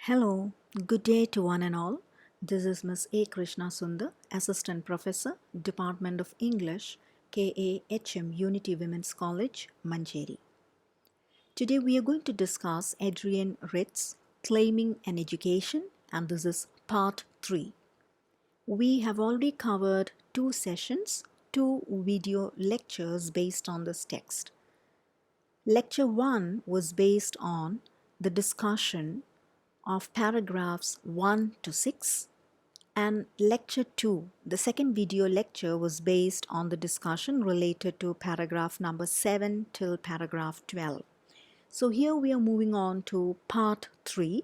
Hello, good day to one and all. This is Miss A. Krishna Sundar, Assistant Professor, Department of English, KAHM Unity Women's College, Manjeri. Today we are going to discuss Adrienne Ritz's Claiming an Education, and this is part 3. We have already covered 2 sessions, 2 video lectures based on this text. Lecture 1 was based on the discussion of paragraphs 1 to 6, and lecture 2, the second video lecture, was based on the discussion related to paragraph number 7 till paragraph 12. So here we are moving on to part 3,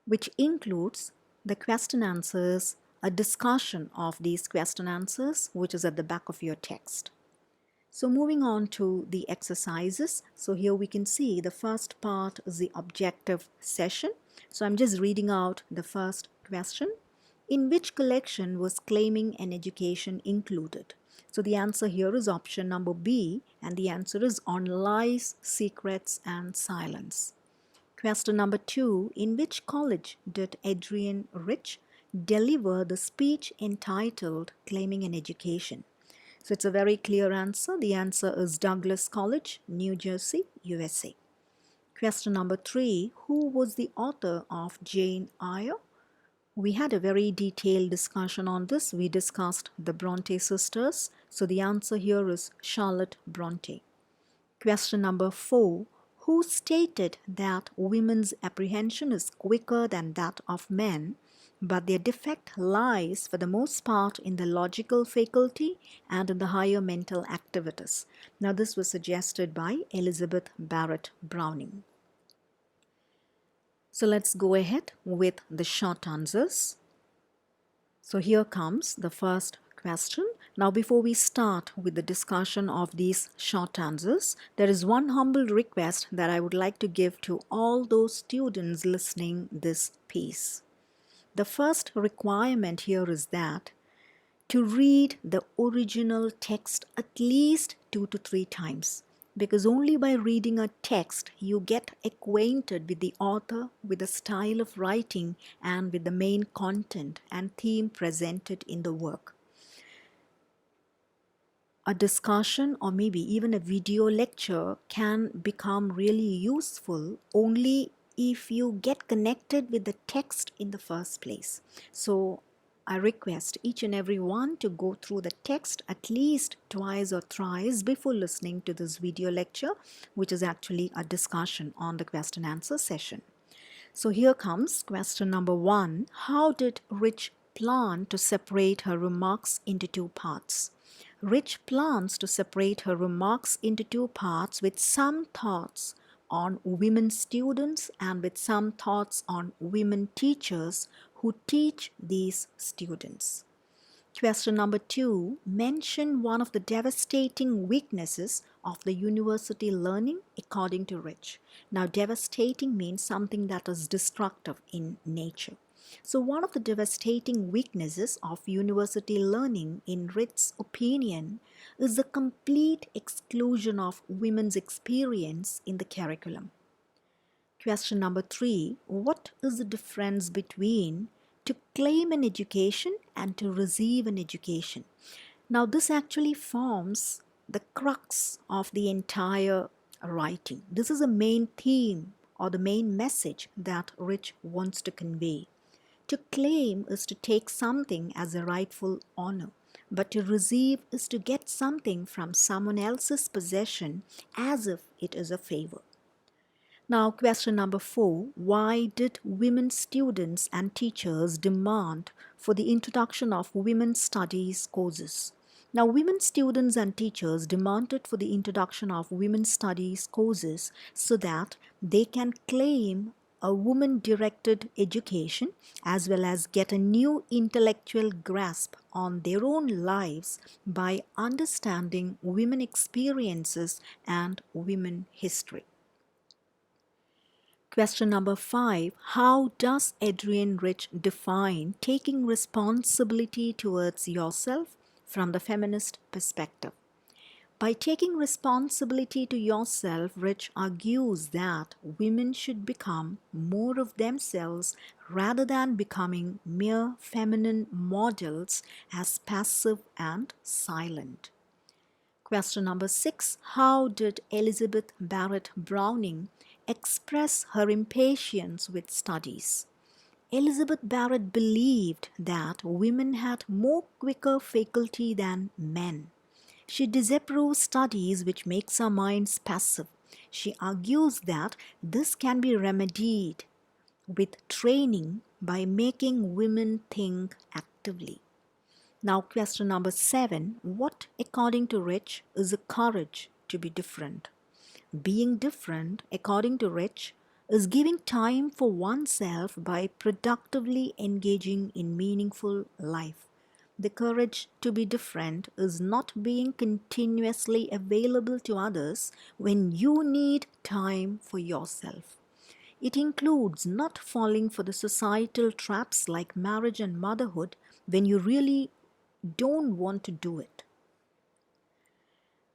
which includes the question answers, a discussion of these question answers, which is at the back of your text. So moving on to the exercises. So here we can see the first part is the objective session. So I'm just reading out the first question. In which collection was Claiming an Education included? So the answer here is option number B, and the answer is On Lies, Secrets and Silence. Question number 2. In which college did Adrienne Rich deliver the speech entitled Claiming an Education? So it's a very clear answer. The answer is Douglas College, New Jersey, USA. Question number 3. Who was the author of Jane Eyre? We had a very detailed discussion on this. We discussed the Bronte sisters. So the answer here is Charlotte Bronte. Question number 4. Who stated that women's apprehension is quicker than that of men, but their defect lies for the most part in the logical faculty and in the higher mental activities? Now this was suggested by Elizabeth Barrett Browning. So let's go ahead with the short answers. So here comes the first question. Now before we start with the discussion of these short answers, there is one humble request that I would like to give to all those students listening this piece. The first requirement here is that to read the original text at least 2 to 3 times, because only by reading a text you get acquainted with the author, with the style of writing, and with the main content and theme presented in the work. A discussion or maybe even a video lecture can become really useful only if you get connected with the text in the first place. So I request each and every one to go through the text at least twice or thrice before listening to this video lecture, which is actually a discussion on the question answer session. So here comes question number 1. How did Rich plan to separate her remarks into 2 parts? Rich plans to separate her remarks into 2 parts with some thoughts on women students and with some thoughts on women teachers who teach these students. Question number 2. Mention one of the devastating weaknesses of the university learning according to Rich. Now, devastating means something that is destructive in nature. So one of the devastating weaknesses of university learning, in Rich's opinion, is the complete exclusion of women's experience in the curriculum. Question number 3. What is the difference between to claim an education and to receive an education? Now this actually forms the crux of the entire writing. This is a main theme or the main message that Rich wants to convey. To claim is to take something as a rightful honor, but to receive is to get something from someone else's possession as if it is a favor. Now, question number 4. Why did women students and teachers demand for the introduction of women's studies courses? Now, women students and teachers demanded for the introduction of women's studies courses so that they can claim a woman-directed education as well as get a new intellectual grasp on their own lives by understanding women experiences and women history. Question number 5. How does Adrienne Rich define taking responsibility towards yourself from the feminist perspective? By taking responsibility to yourself, Rich argues that women should become more of themselves rather than becoming mere feminine models as passive and silent. Question number 6. How did Elizabeth Barrett Browning express her impatience with studies? Elizabeth Barrett believed that women had more quicker faculty than men. She disapproves studies which makes our minds passive. She argues that this can be remedied with training by making women think actively. Now, question number 7. What, according to Rich, is the courage to be different? Being different, according to Rich, is giving time for oneself by productively engaging in meaningful life. The courage to be different is not being continuously available to others when you need time for yourself. It includes not falling for the societal traps like marriage and motherhood when you really don't want to do it.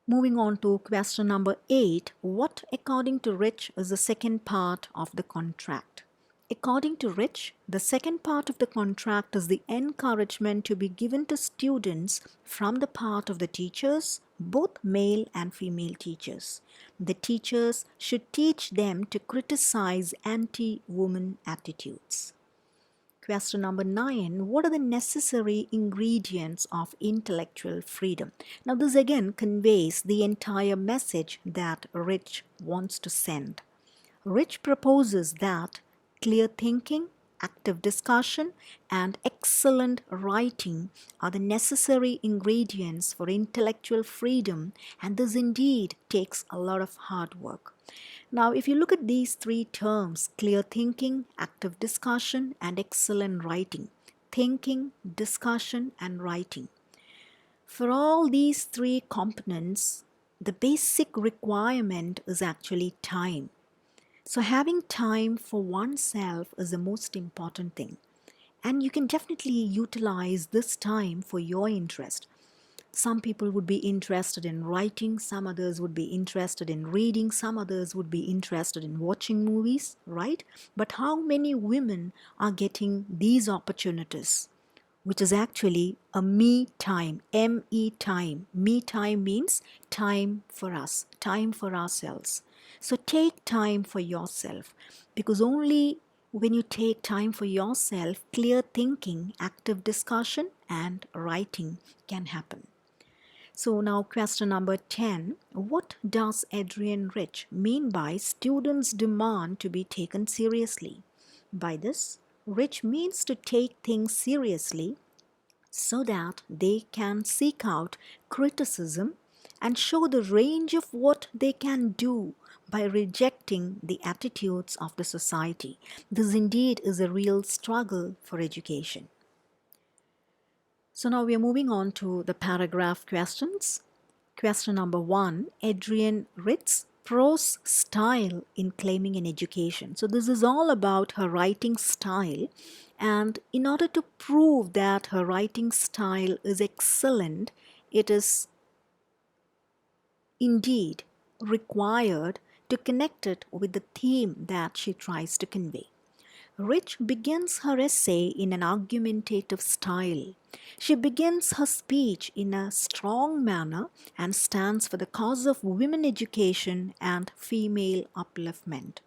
Moving on to question number 8. What, according to Rich, is the second part of the contract? According to Rich, the second part of the contract is the encouragement to be given to students from the part of the teachers, both male and female teachers. The teachers should teach them to criticize anti-woman attitudes. Question number 9. What are the necessary ingredients of intellectual freedom? Now, this again conveys the entire message that Rich wants to send. Rich proposes that clear thinking, active discussion, and excellent writing are the necessary ingredients for intellectual freedom, and this indeed takes a lot of hard work. Now, if you look at these three terms, clear thinking, active discussion, and excellent writing, thinking, discussion, and writing. For all these three components, the basic requirement is actually time. So having time for oneself is the most important thing. And you can definitely utilize this time for your interest. Some people would be interested in writing, some others would be interested in reading, some others would be interested in watching movies, right? But how many women are getting these opportunities? Which is actually a me time, M-E time. Me time means time for us, time for ourselves. So take time for yourself, because only when you take time for yourself, clear thinking, active discussion, and writing can happen. So now question number 10. What does Adrienne Rich mean by students' demand to be taken seriously? By this, Rich means to take things seriously so that they can seek out criticism and show the range of what they can do by rejecting the attitudes of the society. This indeed is a real struggle for education. So now we are moving on to the paragraph questions. Question number 1. Adrienne Ritz's prose style in claiming an education. So this is all about her writing style, and in order to prove that her writing style is excellent, it is indeed required to connect it with the theme that she tries to convey. Rich begins her essay in an argumentative style. She begins her speech in a strong manner and stands for the cause of women education and female upliftment.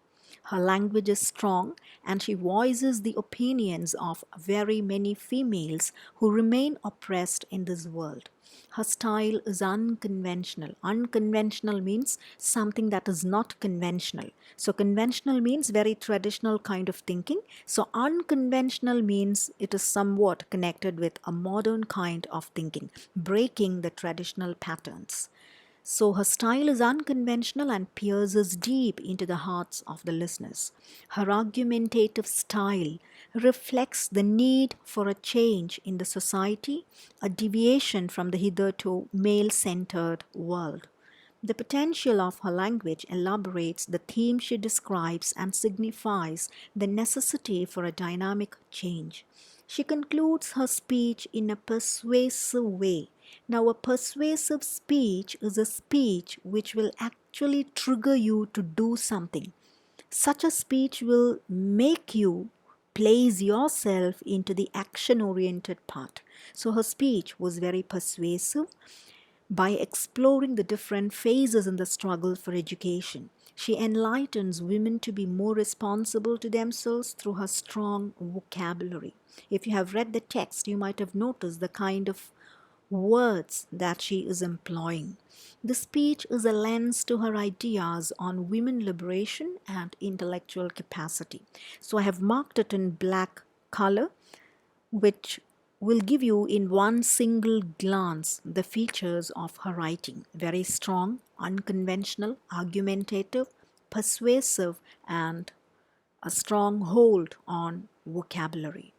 Her language is strong and she voices the opinions of very many females who remain oppressed in this world. Her style is unconventional. Unconventional means something that is not conventional. So conventional means very traditional kind of thinking. So unconventional means it is somewhat connected with a modern kind of thinking, breaking the traditional patterns. So her style is unconventional and pierces deep into the hearts of the listeners. Her argumentative style reflects the need for a change in the society, a deviation from the hitherto male-centered world. The potential of her language elaborates the theme she describes and signifies the necessity for a dynamic change. She concludes her speech in a persuasive way, Now, a persuasive speech is a speech which will actually trigger you to do something. Such a speech will make you place yourself into the action oriented part. So, her speech was very persuasive by exploring the different phases in the struggle for education. She enlightens women to be more responsible to themselves through her strong vocabulary. If you have read the text, you might have noticed the kind of words that she is employing. The speech is a lens to her ideas on women liberation and intellectual capacity. So I have marked it in black color, which will give you in one single glance the features of her writing. Very strong, unconventional, argumentative, persuasive, and a strong hold on vocabulary.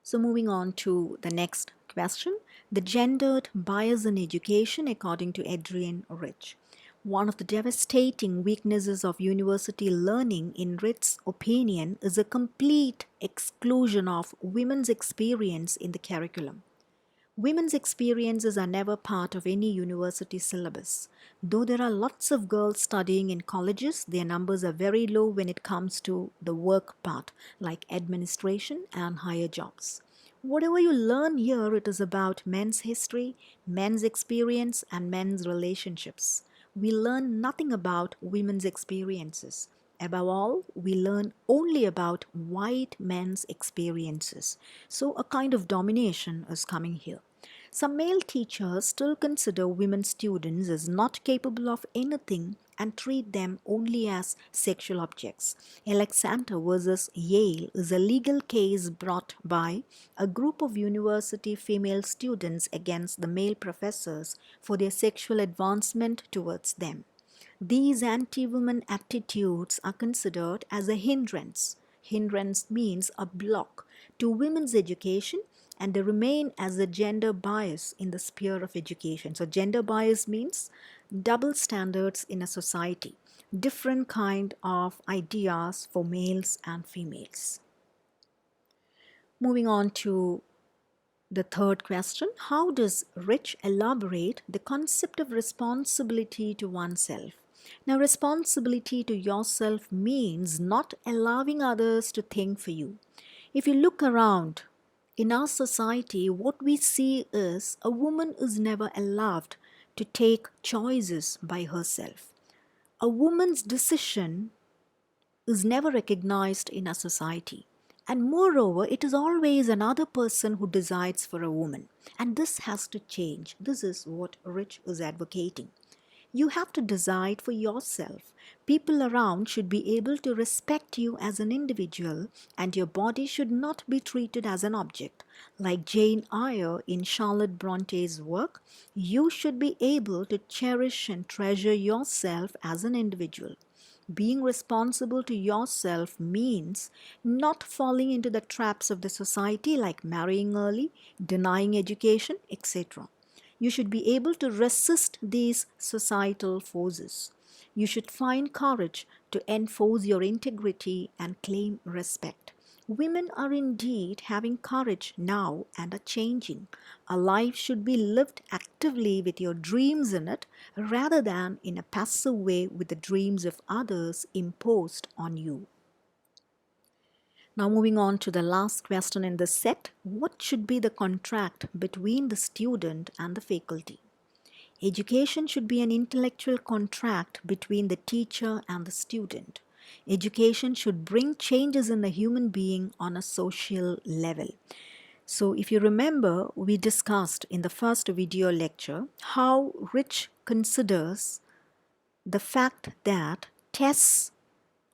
So, moving on to the next question, the gendered bias in education, according to Adrienne Rich. One of the devastating weaknesses of university learning, in Rich's opinion, is a complete exclusion of women's experience in the curriculum. Women's experiences are never part of any university syllabus. Though there are lots of girls studying in colleges, their numbers are very low when it comes to the work part, like administration and higher jobs. Whatever you learn here, it is about men's history, men's experience, and men's relationships. We learn nothing about women's experiences. Above all, we learn only about white men's experiences. So, a kind of domination is coming here. Some male teachers still consider women students as not capable of anything and treat them only as sexual objects. Alexander versus Yale is a legal case brought by a group of university female students against the male professors for their sexual advancement towards them. These anti-woman attitudes are considered as a hindrance. Hindrance means a block to women's education, and they remain as a gender bias in the sphere of education. So gender bias means double standards in a society, different kind of ideas for males and females. Moving on to the third question, how does Rich elaborate the concept of responsibility to oneself? Now, responsibility to yourself means not allowing others to think for you. If you look around in our society, what we see is a woman is never allowed to take choices by herself. A woman's decision is never recognized in a society. And moreover, it is always another person who decides for a woman. And this has to change. This is what Rich is advocating. You have to decide for yourself. People around should be able to respect you as an individual, and your body should not be treated as an object. Like Jane Eyre in Charlotte Bronte's work, you should be able to cherish and treasure yourself as an individual. Being responsible to yourself means not falling into the traps of the society like marrying early, denying education, etc. You should be able to resist these societal forces. You should find courage to enforce your integrity and claim respect. Women are indeed having courage now and are changing. A life should be lived actively with your dreams in it rather than in a passive way with the dreams of others imposed on you. Now, moving on to the last question in this set, what should be the contract between the student and the faculty? Education should be an intellectual contract between the teacher and the student. Education should bring changes in the human being on a social level. So, if you remember, we discussed in the first video lecture how Rich considers the fact that tests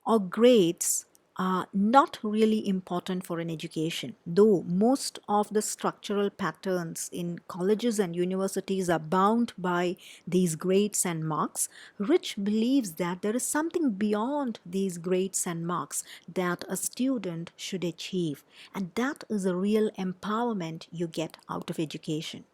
or grades are not really important for an education, though most of the structural patterns in colleges and universities are bound by these grades and marks. Rich believes that there is something beyond these grades and marks that a student should achieve, and that is a real empowerment you get out of education.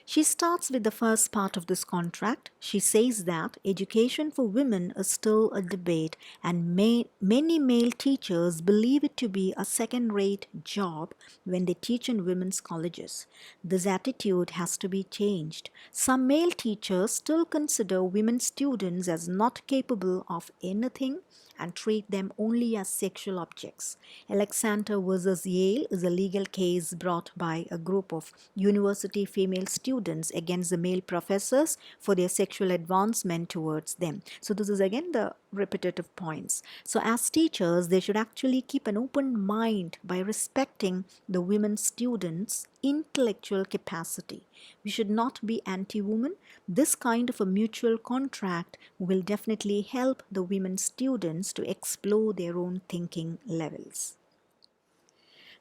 She starts with the first part of this contract. She says that education for women is still a debate, and many male teachers believe it to be a second rate job when they teach in women's colleges. This attitude has to be changed. Some male teachers still consider women students as not capable of anything and treat them only as sexual objects. Alexander versus Yale is a legal case brought by a group of university female students against the male professors for their sexual advancement towards them. So this is again the repetitive points. So as teachers, they should actually keep an open mind by respecting the women students' intellectual capacity. We should not be anti-woman. This kind of a mutual contract will definitely help the women students to explore their own thinking levels.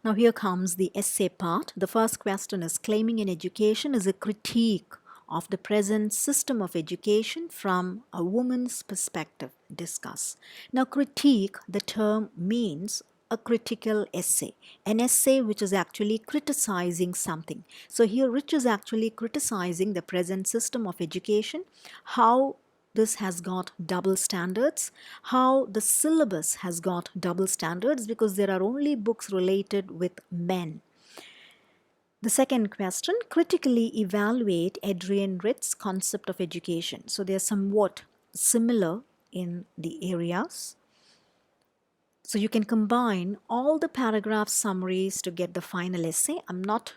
Now here comes the essay part. The first question is, claiming in education is a critique of the present system of education from a woman's perspective. Discuss. Now critique, the term means a critical essay, an essay which is actually criticizing something. So here Rich is actually criticizing the present system of education, how this has got double standards, how the syllabus has got double standards because there are only books related with men. The second question, critically evaluate Adrienne Ritt's concept of education. So they're somewhat similar in the areas. So you can combine all the paragraph summaries to get the final essay. I'm not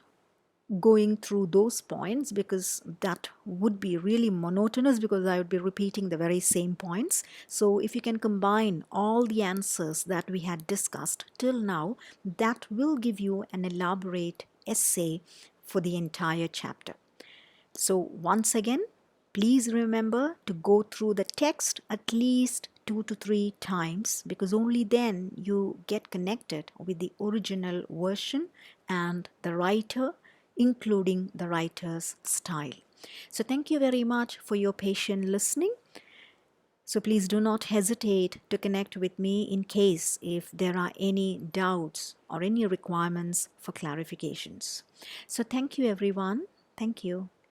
going through those points because that would be really monotonous because I would be repeating the very same points. So if you can combine all the answers that we had discussed till now, that will give you an elaborate essay for the entire chapter. So once again, please remember to go through the text at least 2 to 3 times because only then you get connected with the original version and the writer, including the writer's style. So thank you very much for your patient listening. So please do not hesitate to connect with me in case if there are any doubts or any requirements for clarifications. So thank you everyone. Thank you.